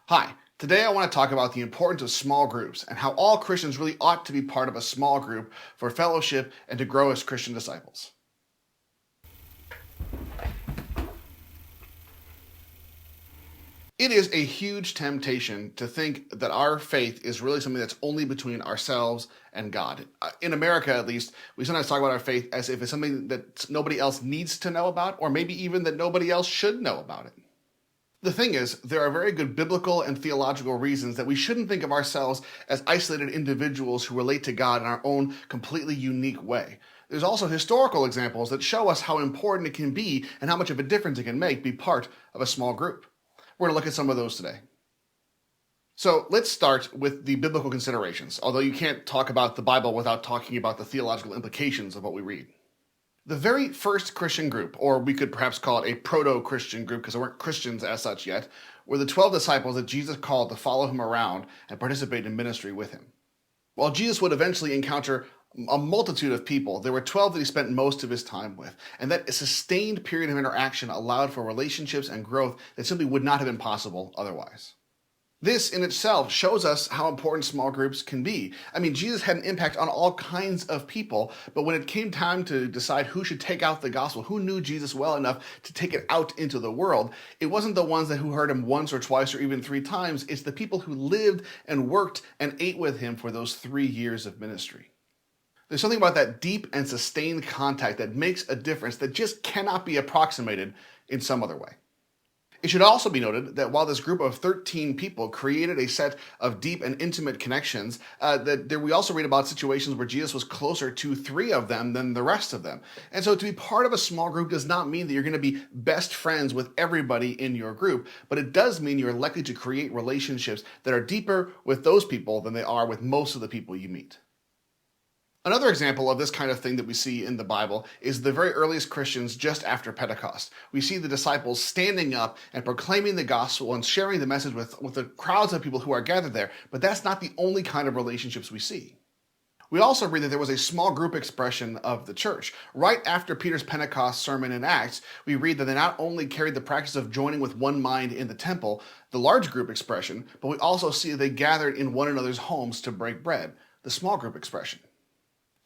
Hi, today I want to talk about the importance of small groups and how all Christians really ought to be part of a small group for fellowship and to grow as Christian disciples. It is a huge temptation to think that our faith is really something that's only between ourselves and God. In America, at least, we sometimes talk about our faith as if it's something that nobody else needs to know about, or maybe even that nobody else should know about it. The thing is, there are very good biblical and theological reasons that we shouldn't think of ourselves as isolated individuals who relate to God in our own completely unique way. There's also historical examples that show us how important it can be and how much of a difference it can make be part of a small group. We're going to look at some of those today. So let's start with the biblical considerations, although you can't talk about the Bible without talking about the theological implications of what we read. The very first Christian group, or we could perhaps call it a proto-Christian group because there weren't Christians as such yet, were the 12 disciples that Jesus called to follow him around and participate in ministry with him. While Jesus would eventually encounter a multitude of people, there were 12 that he spent most of his time with, and that sustained period of interaction allowed for relationships and growth that simply would not have been possible otherwise. This in itself shows us how important small groups can be. I mean, Jesus had an impact on all kinds of people, but when it came time to decide who should take out the gospel, who knew Jesus well enough to take it out into the world, it wasn't the ones who heard him once or twice or even 3 times. It's the people who lived and worked and ate with him for those 3 years of ministry. There's something about that deep and sustained contact that makes a difference that just cannot be approximated in some other way. It should also be noted that while this group of 13 people created a set of deep and intimate connections, we also read about situations where Jesus was closer to 3 of them than the rest of them. And so to be part of a small group does not mean that you're going to be best friends with everybody in your group, but it does mean you're likely to create relationships that are deeper with those people than they are with most of the people you meet. Another example of this kind of thing that we see in the Bible is the very earliest Christians just after Pentecost. We see the disciples standing up and proclaiming the gospel and sharing the message with the crowds of people who are gathered there, but that's not the only kind of relationships we see. We also read that there was a small group expression of the church. Right after Peter's Pentecost sermon in Acts, we read that they not only carried the practice of joining with one mind in the temple, the large group expression, but we also see they gathered in one another's homes to break bread, the small group expression.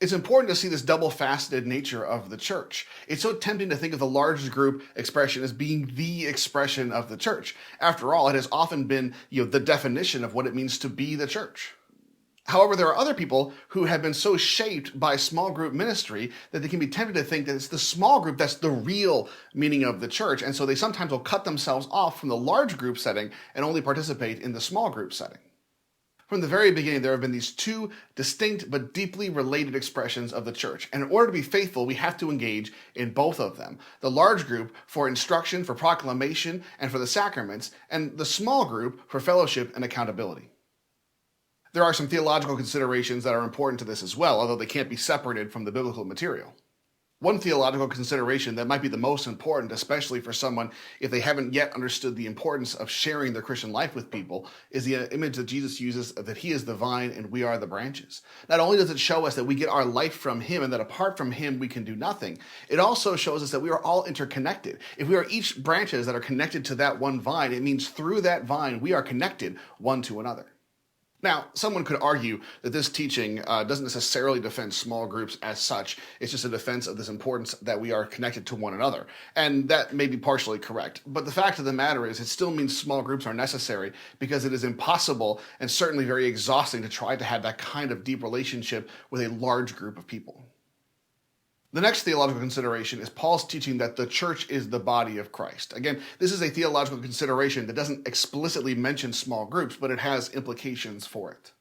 It's important to see this double-faceted nature of the church. It's so tempting to think of the large group expression as being the expression of the church. After all, it has often been, the definition of what it means to be the church. However, there are other people who have been so shaped by small group ministry that they can be tempted to think that it's the small group that's the real meaning of the church, and so they sometimes will cut themselves off from the large group setting and only participate in the small group setting. From the very beginning, there have been these 2 distinct but deeply related expressions of the church. And in order to be faithful, we have to engage in both of them. The large group for instruction, for proclamation, and for the sacraments, and the small group for fellowship and accountability. There are some theological considerations that are important to this as well, although they can't be separated from the biblical material. One theological consideration that might be the most important, especially for someone if they haven't yet understood the importance of sharing their Christian life with people, is the image that Jesus uses that he is the vine and we are the branches. Not only does it show us that we get our life from him and that apart from him we can do nothing, it also shows us that we are all interconnected. If we are each branches that are connected to that one vine, it means through that vine we are connected one to another. Now, someone could argue that this teaching doesn't necessarily defend small groups as such. It's just a defense of this importance that we are connected to one another. And that may be partially correct. But the fact of the matter is it still means small groups are necessary because it is impossible and certainly very exhausting to try to have that kind of deep relationship with a large group of people. The next theological consideration is Paul's teaching that the church is the body of Christ. Again, this is a theological consideration that doesn't explicitly mention small groups, but it has implications for it.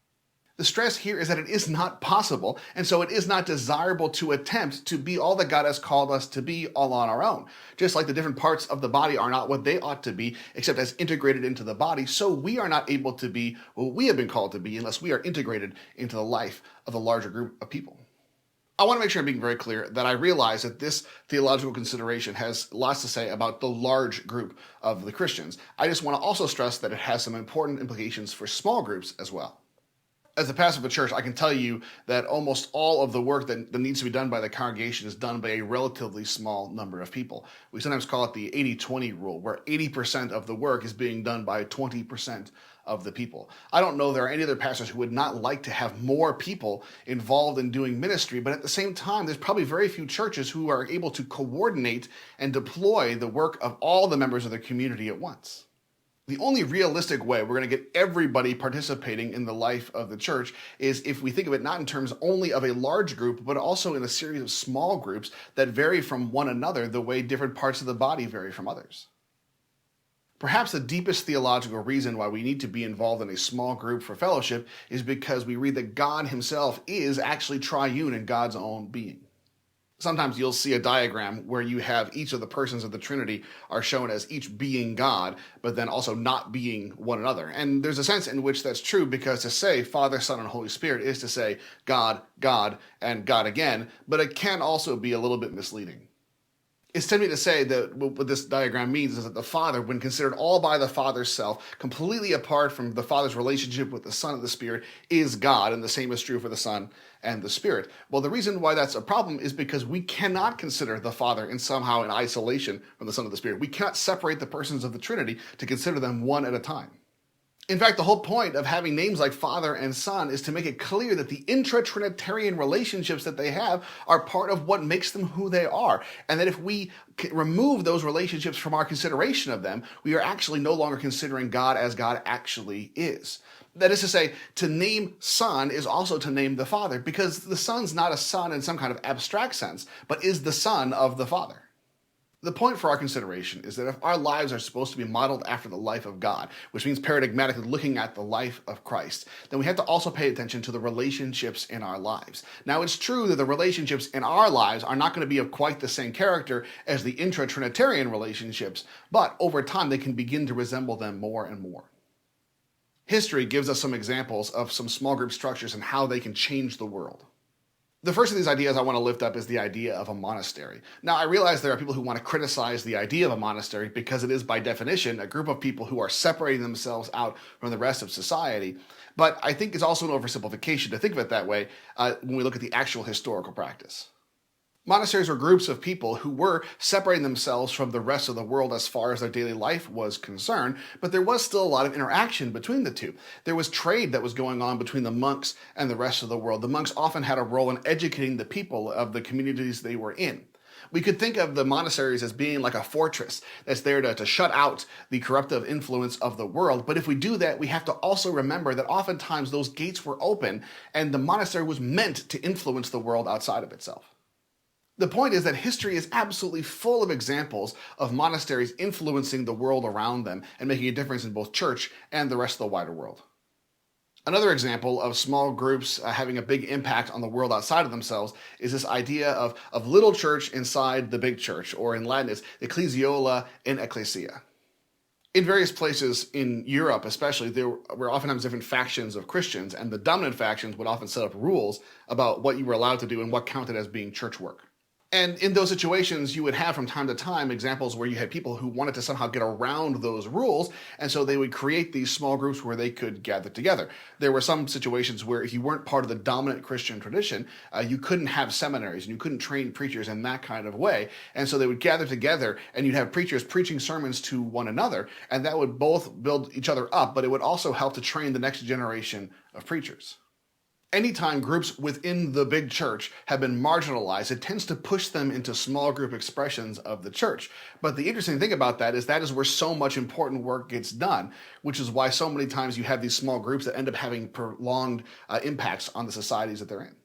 The stress here is that it is not possible, and so it is not desirable to attempt to be all that God has called us to be all on our own. Just like the different parts of the body are not what they ought to be, except as integrated into the body, so we are not able to be what we have been called to be unless we are integrated into the life of the larger group of people. I want to make sure I'm being very clear that I realize that this theological consideration has lots to say about the large group of the Christians. I just want to also stress that it has some important implications for small groups as well. As a pastor of a church, I can tell you that almost all of the work that needs to be done by the congregation is done by a relatively small number of people. We sometimes call it the 80-20 rule, where 80% of the work is being done by 20% of the people. I don't know there are any other pastors who would not like to have more people involved in doing ministry, but at the same time, there's probably very few churches who are able to coordinate and deploy the work of all the members of their community at once. The only realistic way we're going to get everybody participating in the life of the church is if we think of it not in terms only of a large group, but also in a series of small groups that vary from one another the way different parts of the body vary from others. Perhaps the deepest theological reason why we need to be involved in a small group for fellowship is because we read that God himself is actually triune in God's own being. Sometimes you'll see a diagram where you have each of the persons of the Trinity are shown as each being God, but then also not being one another. And there's a sense in which that's true, because to say Father, Son, and Holy Spirit is to say God, God, and God again, but it can also be a little bit misleading. It's tempting to say that what this diagram means is that the Father, when considered all by the Father's self, completely apart from the Father's relationship with the Son and the Spirit, is God, and the same is true for the Son and the Spirit. Well, the reason why that's a problem is because we cannot consider the Father in isolation from the Son and the Spirit. We cannot separate the persons of the Trinity to consider them one at a time. In fact, the whole point of having names like Father and Son is to make it clear that the intra-Trinitarian relationships that they have are part of what makes them who they are. And that if we remove those relationships from our consideration of them, we are actually no longer considering God as God actually is. That is to say, to name Son is also to name the Father, because the Son's not a son in some kind of abstract sense, but is the Son of the Father. The point for our consideration is that if our lives are supposed to be modeled after the life of God, which means paradigmatically looking at the life of Christ, then we have to also pay attention to the relationships in our lives. Now, it's true that the relationships in our lives are not going to be of quite the same character as the intra-Trinitarian relationships, but over time they can begin to resemble them more and more. History gives us some examples of some small group structures and how they can change the world. The first of these ideas I want to lift up is the idea of a monastery. Now, I realize there are people who want to criticize the idea of a monastery because it is, by definition, a group of people who are separating themselves out from the rest of society. But I think it's also an oversimplification to think of it that way when we look at the actual historical practice. Monasteries were groups of people who were separating themselves from the rest of the world as far as their daily life was concerned, but there was still a lot of interaction between the two. There was trade that was going on between the monks and the rest of the world. The monks often had a role in educating the people of the communities they were in. We could think of the monasteries as being like a fortress that's there to shut out the corruptive influence of the world. But if we do that, we have to also remember that oftentimes those gates were open and the monastery was meant to influence the world outside of itself. The point is that history is absolutely full of examples of monasteries influencing the world around them and making a difference in both church and the rest of the wider world. Another example of small groups having a big impact on the world outside of themselves is this idea of little church inside the big church, or in Latin it's ecclesiola in ecclesia. In various places in Europe especially, there were oftentimes different factions of Christians, and the dominant factions would often set up rules about what you were allowed to do and what counted as being church work. And in those situations, you would have from time to time examples where you had people who wanted to somehow get around those rules, and so they would create these small groups where they could gather together. There were some situations where if you weren't part of the dominant Christian tradition, you couldn't have seminaries, and you couldn't train preachers in that kind of way, and so they would gather together, and you'd have preachers preaching sermons to one another, and that would both build each other up, but it would also help to train the next generation of preachers. Anytime groups within the big church have been marginalized, it tends to push them into small group expressions of the church. But the interesting thing about that is where so much important work gets done, which is why so many times you have these small groups that end up having prolonged impacts on the societies that they're in.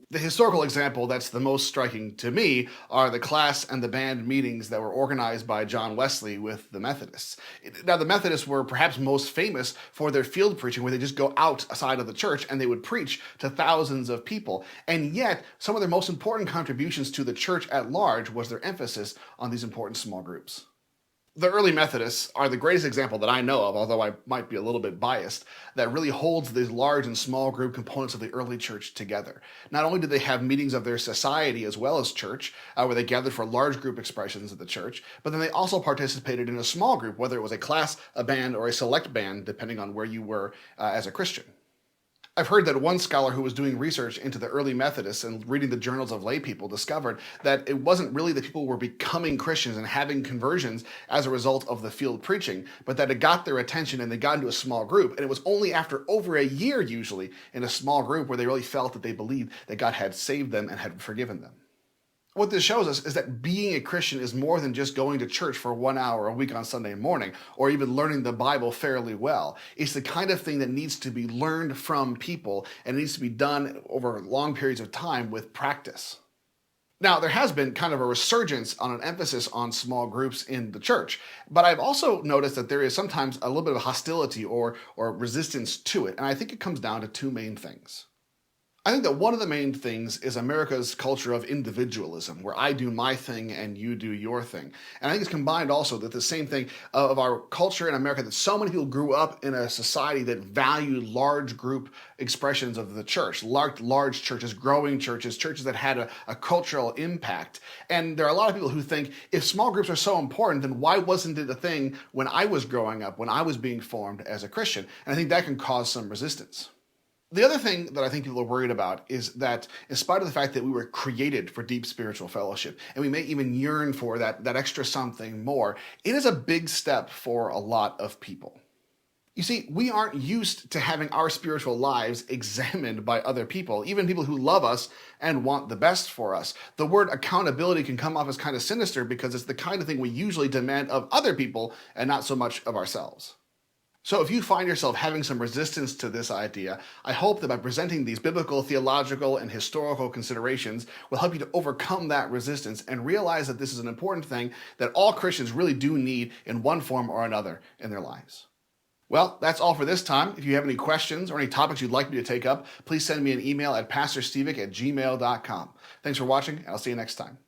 The historical example that's the most striking to me are the class and the band meetings that were organized by John Wesley with the Methodists. Now, the Methodists were perhaps most famous for their field preaching, where they just go outside of the church and they would preach to thousands of people. And yet, some of their most important contributions to the church at large was their emphasis on these important small groups. The early Methodists are the greatest example that I know of, although I might be a little bit biased, that really holds these large and small group components of the early church together. Not only did they have meetings of their society as well as church, where they gathered for large group expressions of the church, but then they also participated in a small group, whether it was a class, a band, or a select band, depending on where you were as a Christian. I've heard that one scholar who was doing research into the early Methodists and reading the journals of lay people discovered that it wasn't really that people were becoming Christians and having conversions as a result of the field preaching, but that it got their attention and they got into a small group. And it was only after over a year, usually, in a small group where they really felt that they believed that God had saved them and had forgiven them. What this shows us is that being a Christian is more than just going to church for 1 hour a week on Sunday morning, or even learning the Bible fairly well. It's the kind of thing that needs to be learned from people and needs to be done over long periods of time with practice. Now, there has been kind of a resurgence on an emphasis on small groups in the church, but I've also noticed that there is sometimes a little bit of hostility or resistance to it, and I think it comes down to two main things. I think that one of the main things is America's culture of individualism, where I do my thing and you do your thing. And I think it's combined also that the same thing of our culture in America, that so many people grew up in a society that valued large group expressions of the church, large churches, growing churches, churches that had a cultural impact. And there are a lot of people who think if small groups are so important, then why wasn't it a thing when I was growing up, when I was being formed as a Christian? And I think that can cause some resistance. The other thing that I think people are worried about is that in spite of the fact that we were created for deep spiritual fellowship, and we may even yearn for that extra something more, it is a big step for a lot of people. You see, we aren't used to having our spiritual lives examined by other people, even people who love us and want the best for us. The word accountability can come off as kind of sinister because it's the kind of thing we usually demand of other people and not so much of ourselves. So if you find yourself having some resistance to this idea, I hope that by presenting these biblical, theological, and historical considerations will help you to overcome that resistance and realize that this is an important thing that all Christians really do need in one form or another in their lives. Well, that's all for this time. If you have any questions or any topics you'd like me to take up, please send me an email at pastorstevik@gmail.com. Thanks for watching, and I'll see you next time.